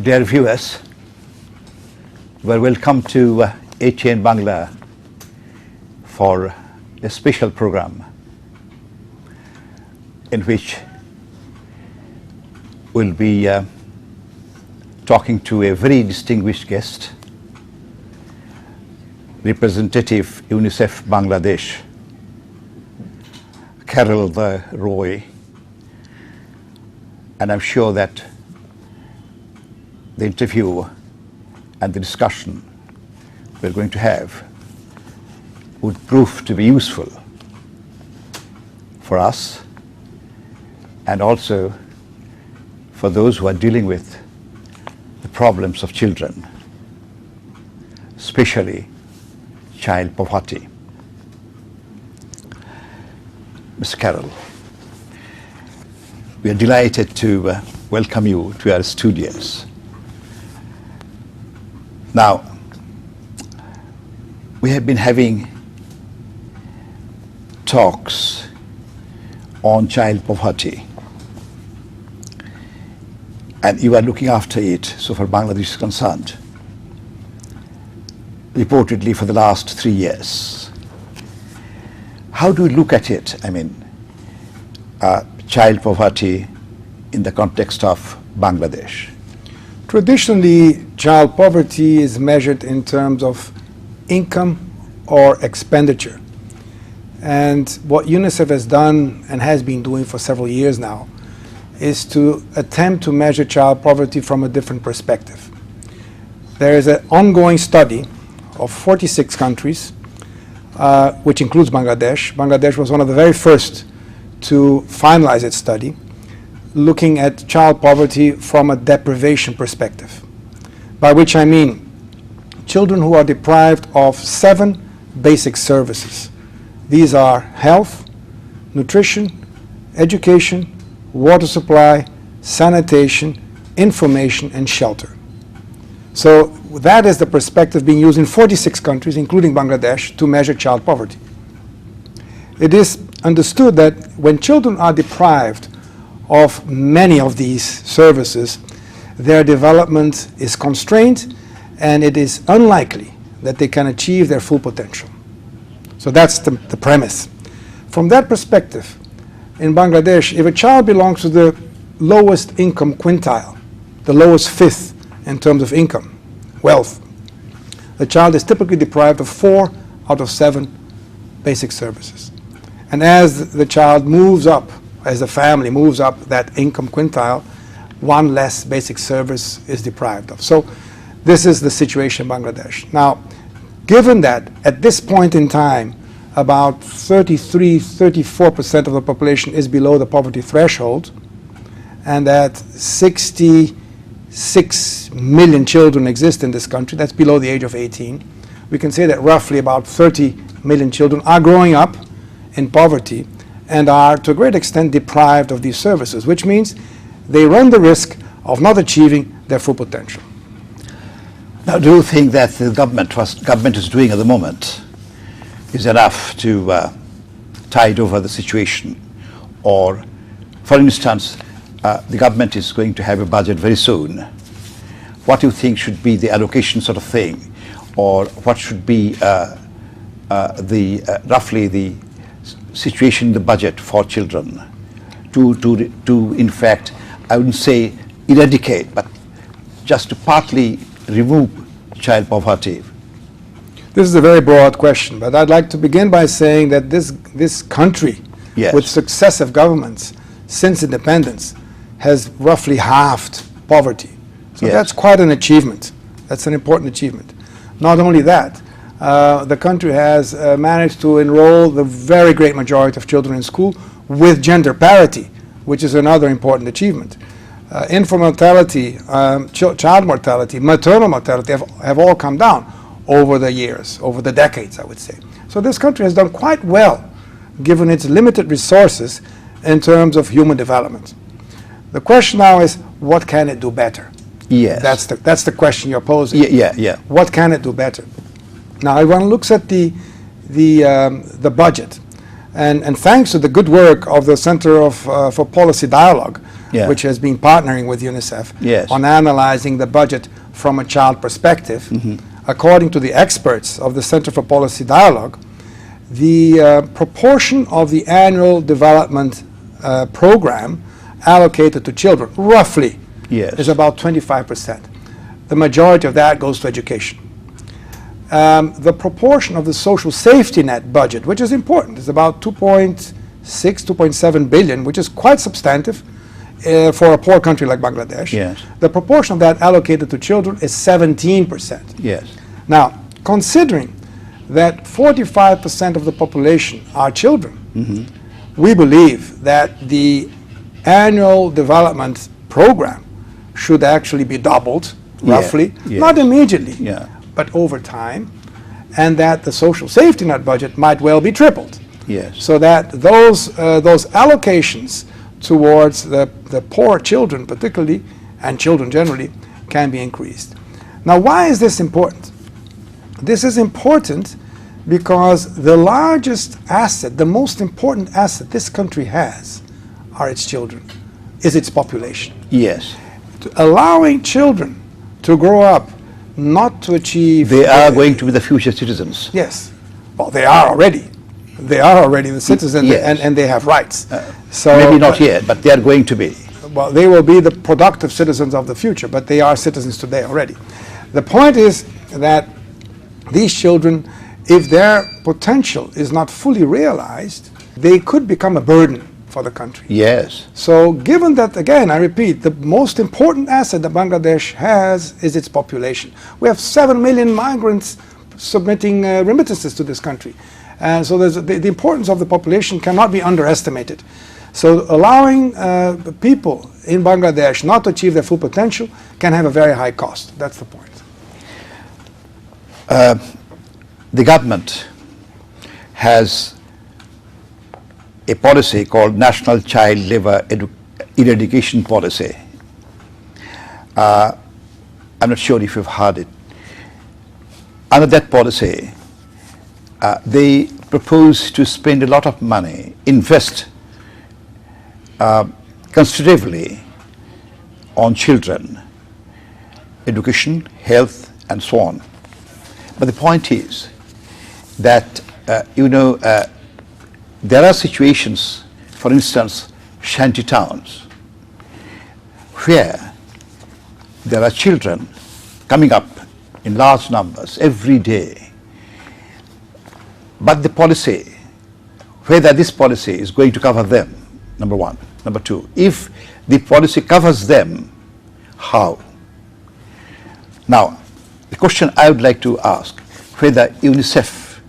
Dear viewers, well, welcome to ATN Bangla for a special program in which we'll be talking to a very distinguished guest, representative UNICEF Bangladesh, Carel the Rooy, and I'm sure that the interview and the discussion we're going to have would prove to be useful for us and also for those who are dealing with the problems of children, especially child poverty. Mr. Carel, we are delighted to welcome you to our studios. Now, we have been having talks on child poverty, and you are looking after it, so far Bangladesh is concerned, reportedly for the last 3 years. How do you look at it? I mean, child poverty in the context of Bangladesh? Traditionally, child poverty is measured in terms of income or expenditure. And what UNICEF has done and has been doing for several years now is to attempt to measure child poverty from a different perspective. There is an ongoing study of 46 countries, which includes Bangladesh. Bangladesh was one of the very first to finalize its study, looking at child poverty from a deprivation perspective, by which I mean children who are deprived of 7 basic services. These are health, nutrition, education, water supply, sanitation, information, and shelter. So that is the perspective being used in 46 countries, including Bangladesh, to measure child poverty. It is understood that when children are deprived of many of these services, their development is constrained and it is unlikely that they can achieve their full potential. So that's the premise. From that perspective, in Bangladesh, if a child belongs to the lowest income quintile, the lowest fifth in terms of income, wealth, the child is typically deprived of 4 out of 7 basic services. And as the child moves up, as the family moves up that income quintile, 1 less basic service is deprived of. So this is the situation in Bangladesh. Now, given that at this point in time, about 34% of the population is below the poverty threshold, and that 66 million children exist in this country, that's below the age of 18, we can say that roughly about 30 million children are growing up in poverty and are to a great extent deprived of these services, which means they run the risk of not achieving their full potential. Now, do you think that the government is doing at the moment is enough to tide over the situation? Or, for instance, the government is going to have a budget very soon. What do you think should be the allocation sort of thing? Or what should be roughly the situation in the budget for children to in fact, I wouldn't say eradicate, but just to partly remove child poverty? This is a very broad question, but I'd like to begin by saying that this country, yes, with successive governments since independence, has roughly halved poverty. So yes, that's quite an achievement. That's an important achievement. Not only that, the country has managed to enroll the very great majority of children in school with gender parity, which is another important achievement. Infant mortality, child mortality, maternal mortality have all come down over the years, over the decades, I would say. So this country has done quite well, given its limited resources in terms of human development. The question now is, what can it do better? Yes. That's the question you're posing. Yeah. What can it do better? Now, if one looks at the budget, And thanks to the good work of the Center for Policy Dialogue, Yeah. which has been partnering with UNICEF Yes. on analyzing the budget from a child perspective, according to the experts of the Center for Policy Dialogue, the proportion of the annual development program allocated to children, roughly, Yes. is about 25%. The majority of that goes to education. The proportion of the social safety net budget, which is important, is about 2.6, 2.7 billion, which is quite substantive for a poor country like Bangladesh. Yes. The proportion of that allocated to children is 17%. Yes. Now, considering that 45% of the population are children, we believe that the annual development program should actually be doubled, Yeah, roughly, yes. not immediately, Yeah. but over time, and that the social safety net budget might well be tripled, Yes. so that those allocations towards the poor children particularly, and children generally, can be increased. Now, why is this important? This is important because the largest asset, the most important asset this country has, are its children, is its population. Yes. Allowing children to grow up not to achieve... They are going to be the future citizens. Yes. Well, they are already. They are already the citizens, Yes. and they have rights. So Maybe not yet, but they are going to be. well, they will be the productive citizens of the future, but they are citizens today already. The point is that these children, if their potential is not fully realized, they could become a burden for the country. Yes. So given that, again, I repeat, the most important asset that Bangladesh has is its population. We have 7 million migrants submitting remittances to this country. And so the importance of the population cannot be underestimated. So allowing people in Bangladesh not to achieve their full potential can have a very high cost. That's the point. The government has a policy called National Child Labour Eradication Policy. I'm not sure if you've heard it. Under that policy, they propose to spend a lot of money, invest considerably on children, education, health, and so on. But the point is that, there are situations, for instance, shanty towns, where there are children coming up in large numbers every day. But the policy, whether this policy is going to cover them, number one. Number two, if the policy covers them, how? Now, the question I would like to ask, whether UNICEF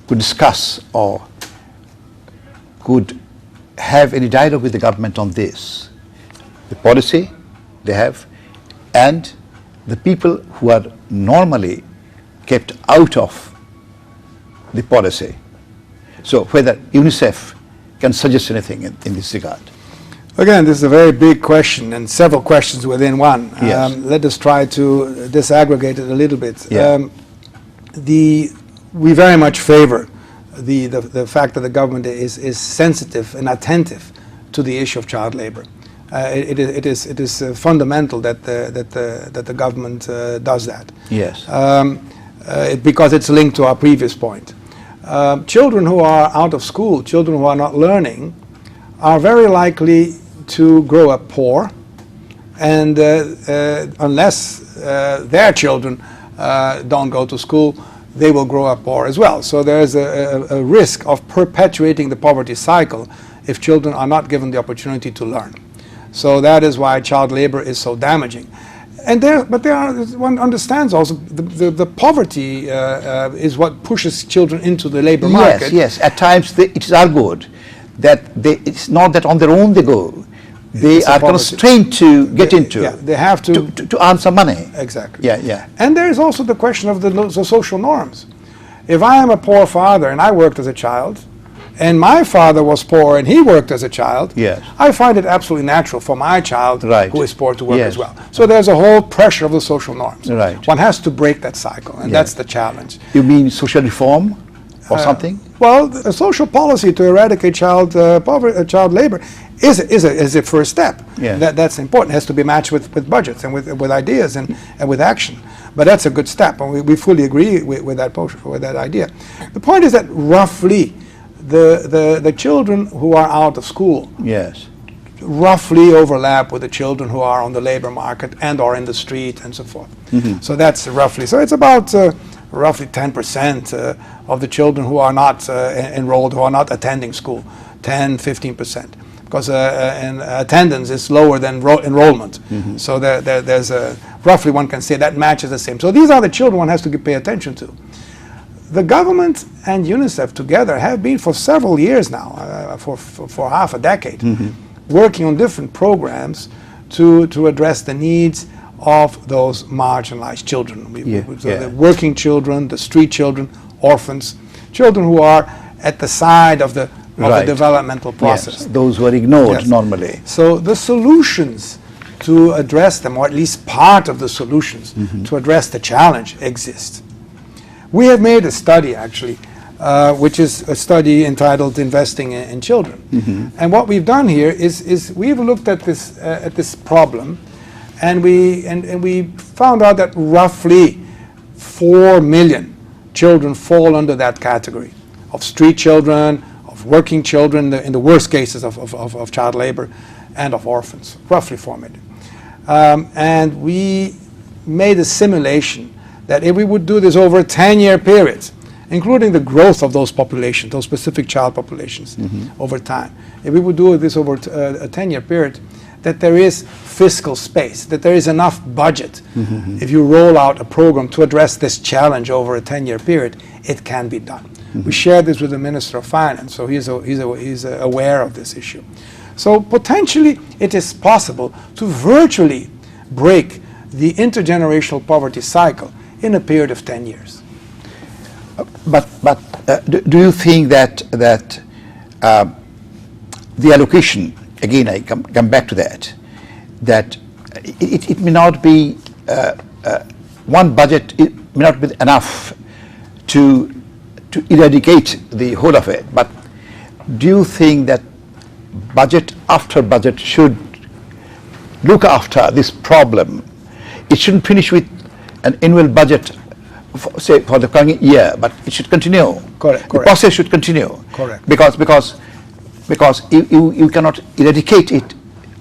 could discuss or could have any dialogue with the government on this, the policy they have, and the people who are normally kept out of the policy. So whether UNICEF can suggest anything in this regard. Again, this is a very big question and several questions within one. Yes. Let us try to disaggregate it a little bit. Yeah. We very much favor the fact that the government is sensitive and attentive to the issue of child labor. It is fundamental that the government does that. Yes. Because it's linked to our previous point. Children who are out of school, children who are not learning, are very likely to grow up poor, and unless their children don't go to school, they will grow up poor as well. So there's a risk of perpetuating the poverty cycle if children are not given the opportunity to learn. So that is why child labor is so damaging. And one understands also the poverty is what pushes children into the labor market. Yes. At times it is argued that it's not that on their own they go. They are constrained to get into. Yeah, they have to earn some money. Exactly. Yeah. And there is also the question of the social norms. If I am a poor father and I worked as a child, and my father was poor and he worked as a child, Yes. I find it absolutely natural for my child Right. who is poor to work Yes. as well. So there's a whole pressure of the social norms. Right. One has to break that cycle, and Yeah. that's the challenge. You mean social reform? or something? Well, a social policy to eradicate child labor is a first step. Yeah. That's important. It has to be matched with budgets and with ideas and with action. But that's a good step, and we fully agree with that idea. The point is that roughly the children who are out of school Yes. roughly overlap with the children who are on the labor market and or in the street and so forth. So that's roughly. So it's about roughly 10% of the children who are not enrolled, who are not attending school, 10, 15%. Because attendance is lower than enrollment. So there's roughly one can say that matches the same. So these are the children one has to pay attention to. The government and UNICEF together have been for several years now, for half a decade, working on different programs to address the needs of those marginalized children. The working children, the street children, orphans, children who are at the side of the developmental process. Yes, those who are ignored normally. So the solutions to address them, or at least part of the solutions to address the challenge, exist. We have made a study, actually, which is a study entitled Investing in Children. And what we've done here is we've looked at this problem, and we found out that roughly 4 million children fall under that category of street children, of working children, in the worst cases of child labor, and of orphans, roughly 4 million. And we made a simulation that if we would do this over a 10-year period, including the growth of those populations, those specific child populations over time, if we would do this over a 10-year period, that there is fiscal space, that there is enough budget. If you roll out a program to address this challenge over a 10-year period, it can be done. We shared this with the Minister of Finance, so he's aware of this issue. So potentially it is possible to virtually break the intergenerational poverty cycle in a period of 10 years. But do you think that the allocation, again I come back to that it may not be one budget, it may not be enough to eradicate the whole of it, but do you think that budget after budget should look after this problem? It shouldn't finish with an annual budget, say for the coming year, but it should continue. Correct. The process should continue. Correct. Because you cannot eradicate it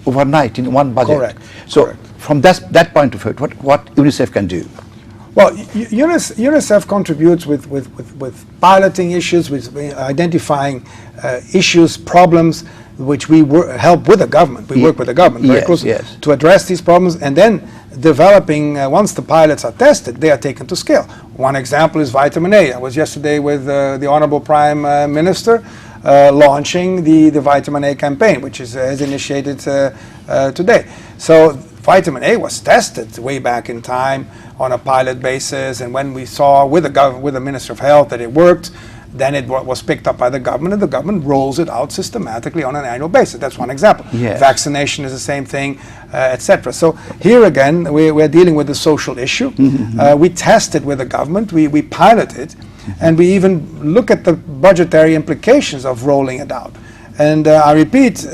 overnight in one budget. Correct. So Correct. from that point of view, what UNICEF can do? Well, UNICEF contributes with piloting issues, with identifying issues, problems, which we help with the government. We work with the government very closely to address these problems, and then developing, once the pilots are tested, they are taken to scale. One example is vitamin A. I was yesterday with the Honorable Prime Minister launching the vitamin A campaign, which is initiated today. So vitamin A was tested way back in time on a pilot basis, and when we saw with the Minister of Health that it worked, then it was picked up by the government, and the government rolls it out systematically on an annual basis. That's one example. Yes. Vaccination is the same thing, etc. So here again, we're dealing with a social issue. We test it with the government, we pilot it, and we even look at the budgetary implications of rolling it out. And I repeat,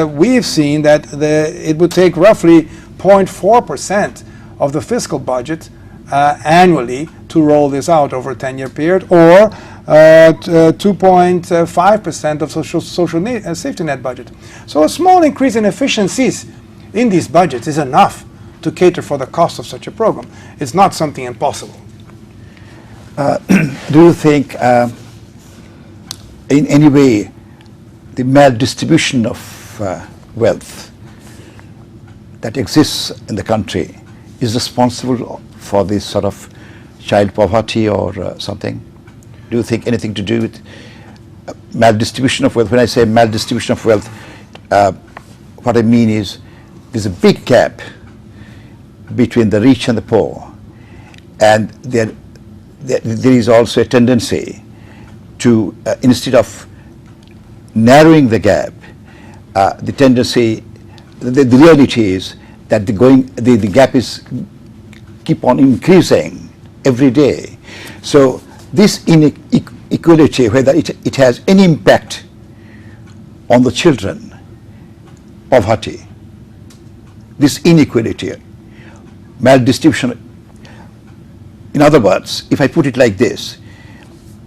we've seen that it would take roughly 0.4% of the fiscal budget annually to roll this out over a 10-year period, or 2.5% of social safety net budget. So a small increase in efficiencies in these budgets is enough to cater for the cost of such a program. It's not something impossible. Do you think in any way the maldistribution of wealth that exists in the country is responsible for this sort of child poverty or something? Do you think anything to do with maldistribution of wealth? When I say maldistribution of wealth, what I mean is there's a big gap between the rich and the poor, and there is also a tendency to, instead of narrowing the gap, the reality is that the gap is keep on increasing every day. So this equality, whether it has any impact on the children, poverty, this inequality, maldistribution. In other words, if I put it like this,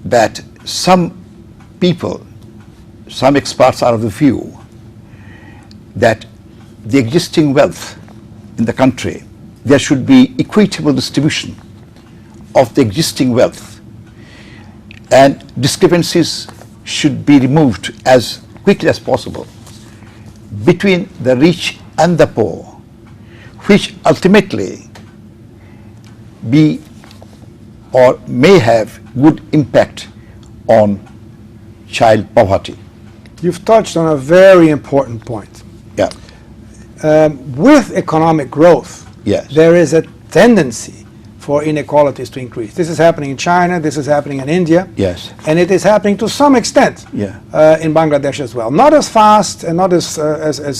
that some people, some experts are of the view that the existing wealth in the country, there should be equitable distribution of the existing wealth, and discrepancies should be removed as quickly as possible between the rich and the poor, which ultimately be or may have good impact on child poverty. You've touched on a very important point. Yeah. With economic growth, Yes. there is a tendency for inequalities to increase. This is happening in China, this is happening in India, Yes. and it is happening to some extent Yeah. in Bangladesh as well. Not as fast and not as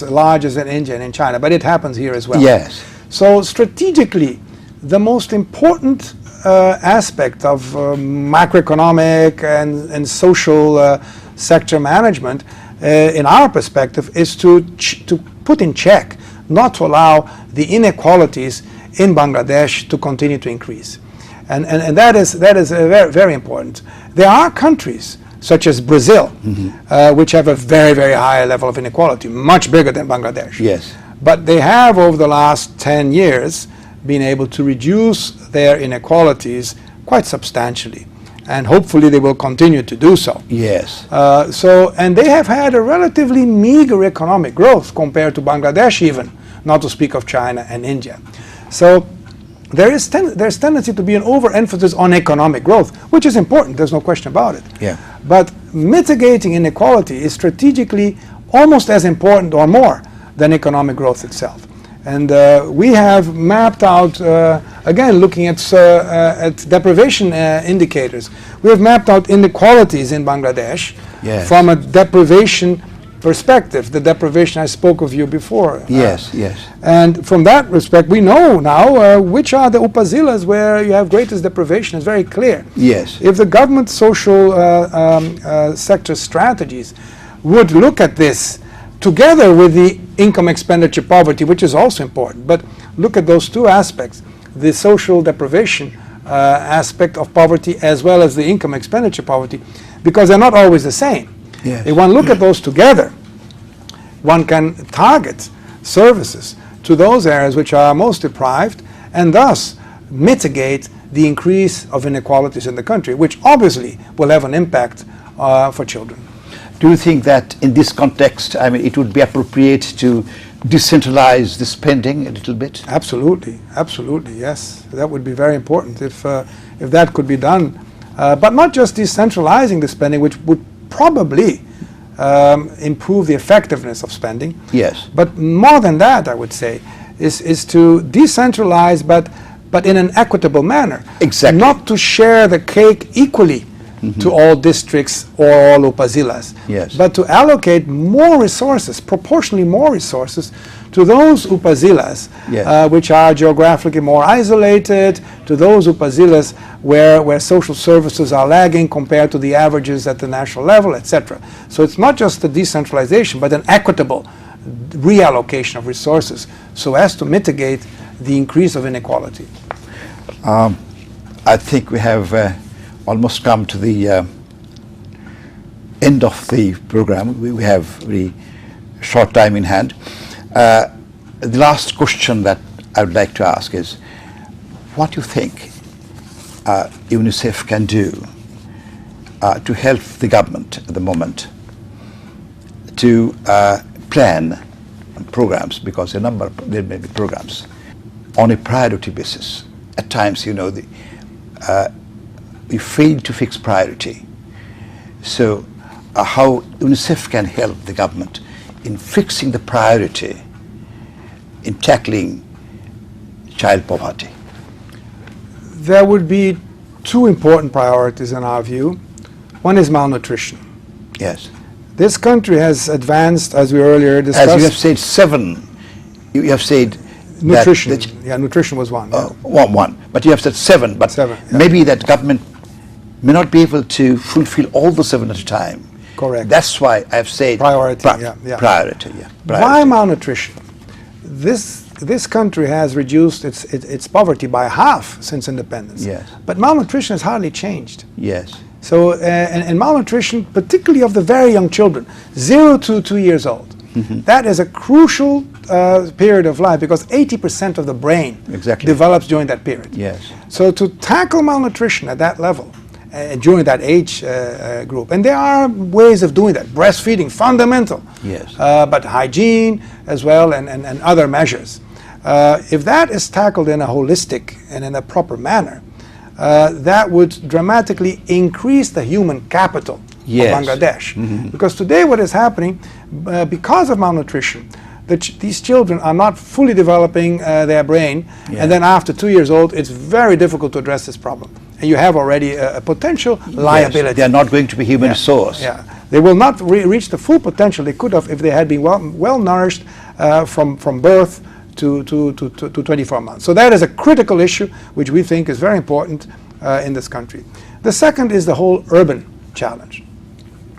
large as in India and in China, but it happens here as well. Yes. So strategically, the most important aspect of macroeconomic and social sector management, in our perspective, is to put in check, not to allow the inequalities in Bangladesh to continue to increase. And that is very, very important. There are countries such as Brazil, which have a very, very high level of inequality, much bigger than Bangladesh. Yes. But they have, over the last 10 years, been able to reduce their inequalities quite substantially. And hopefully they will continue to do so. Yes. And they have had a relatively meager economic growth compared to Bangladesh even, not to speak of China and India. So there's tendency to be an overemphasis on economic growth, which is important, there's no question about it. Yeah. But mitigating inequality is strategically almost as important or more than economic growth itself. And we have mapped out, again, looking at deprivation indicators, we have mapped out inequalities in Bangladesh Yes. from a deprivation perspective, the deprivation I spoke of you before. Yes, yes. And from that respect, we know now which are the upazilas where you have greatest deprivation. It's very clear. Yes. If the government social sector strategies would look at this together with the income expenditure poverty, which is also important, but look at those two aspects, the social deprivation aspect of poverty as well as the income expenditure poverty, because they're not always the same. Yes. If one look at those together, one can target services to those areas which are most deprived and thus mitigate the increase of inequalities in the country, which obviously will have an impact for children. Do you think that in this context, I mean, it would be appropriate to decentralize the spending a little bit? Absolutely, absolutely, yes. That would be very important if that could be done. But not just decentralizing the spending, which would probably improve the effectiveness of spending. Yes. But more than that, I would say, is to decentralize, but in an equitable manner. Exactly. Not to share the cake equally to all districts or all upazilas, Yes. but to allocate more resources, proportionally more resources, to those upazilas Yes. which are geographically more isolated, to those upazilas where social services are lagging compared to the averages at the national level, etc. So it's not just the decentralization, but an equitable reallocation of resources so as to mitigate the increase of inequality. I think we have almost come to the end of the program. We have very short time in hand. The last question that I would like to ask is, what do you think UNICEF can do to help the government at the moment to plan programs, because there may be programs on a priority basis. At times, we fail to fix priority. So how UNICEF can help the government in fixing the priority in tackling child poverty? There would be two important priorities in our view. One is malnutrition. Yes. This country has advanced, as we earlier discussed. As you have said, 7. You have said nutrition. that Nutrition was one. Yeah. one. But you have said 7. But 7, yeah. maybe that government may not be able to fulfill all the 7 at a time. Correct. That's why I've said Priority, priority, priority. Why malnutrition? This country has reduced its poverty by half since independence. Yes. But malnutrition has hardly changed. Yes. So, and malnutrition, particularly of the very young children, 0 to 2 years old, that is a crucial period of life because 80% of the brain develops during that period. Yes. So to tackle malnutrition at that level, during that age group, and there are ways of doing that. Breastfeeding, fundamental. Yes. But hygiene as well and other measures. If that is tackled in a holistic and in a proper manner, that would dramatically increase the human capital of Bangladesh. Because today what is happening, because of malnutrition, these children are not fully developing their brain, and then after 2 years old, it's very difficult to address this problem. And you have already a potential liability. Yes, they are not going to be human resource. Yeah, they will not reach the full potential they could have if they had been well nourished from birth to 24 months. So that is a critical issue which we think is very important in this country. The second is the whole urban challenge.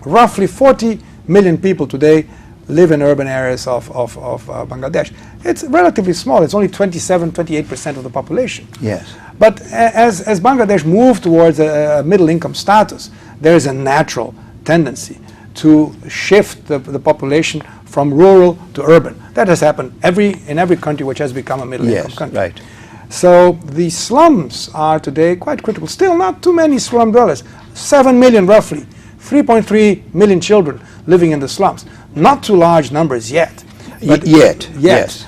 Roughly 40 million people today live in urban areas of Bangladesh. It's relatively small. It's only 28% of the population. Yes. But as Bangladesh moves towards a middle income status, there is a natural tendency to shift the population from rural to urban. That has happened in every country which has become a middle income country. Right. So the slums are today quite critical. Still not too many slum dwellers. 7 million roughly. 3.3 million children living in the slums. Not too large numbers yet. Yes.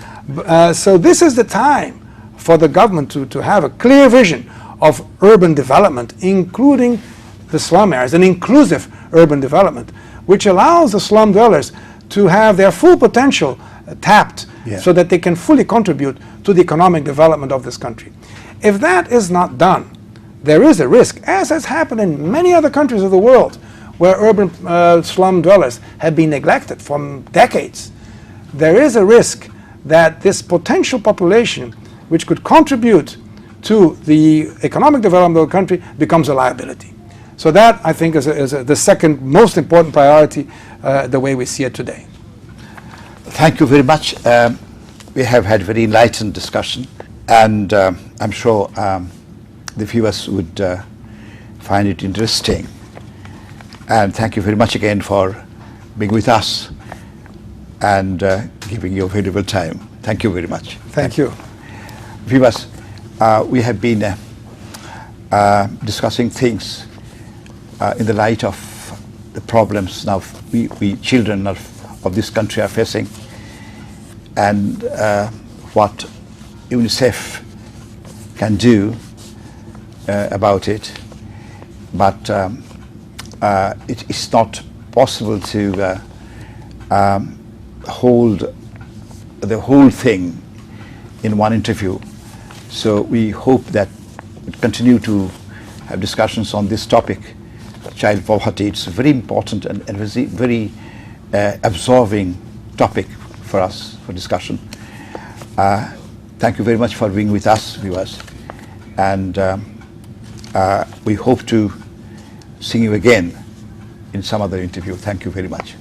So this is the time for the government to have a clear vision of urban development, including the slum areas, an inclusive urban development, which allows the slum dwellers to have their full potential tapped so that they can fully contribute to the economic development of this country. If that is not done, there is a risk, as has happened in many other countries of the world, where urban slum dwellers have been neglected for decades. There is a risk that this potential population, which could contribute to the economic development of the country, becomes a liability. So that, I think, is the second most important priority, the way we see it today. Thank you very much. We have had very enlightened discussion, and I'm sure the viewers would find it interesting. And thank you very much again for being with us and giving your valuable time. Thank you very much. Thank you. Viewers, we have been discussing things in the light of the problems now we children of this country are facing, and what UNICEF can do about it. But it is not possible to hold the whole thing in one interview. So we hope that we continue to have discussions on this topic, child poverty. It's a very important and very absorbing topic for us for discussion. Thank you very much for being with us, viewers, and we hope to see you again in some other interview. Thank you very much.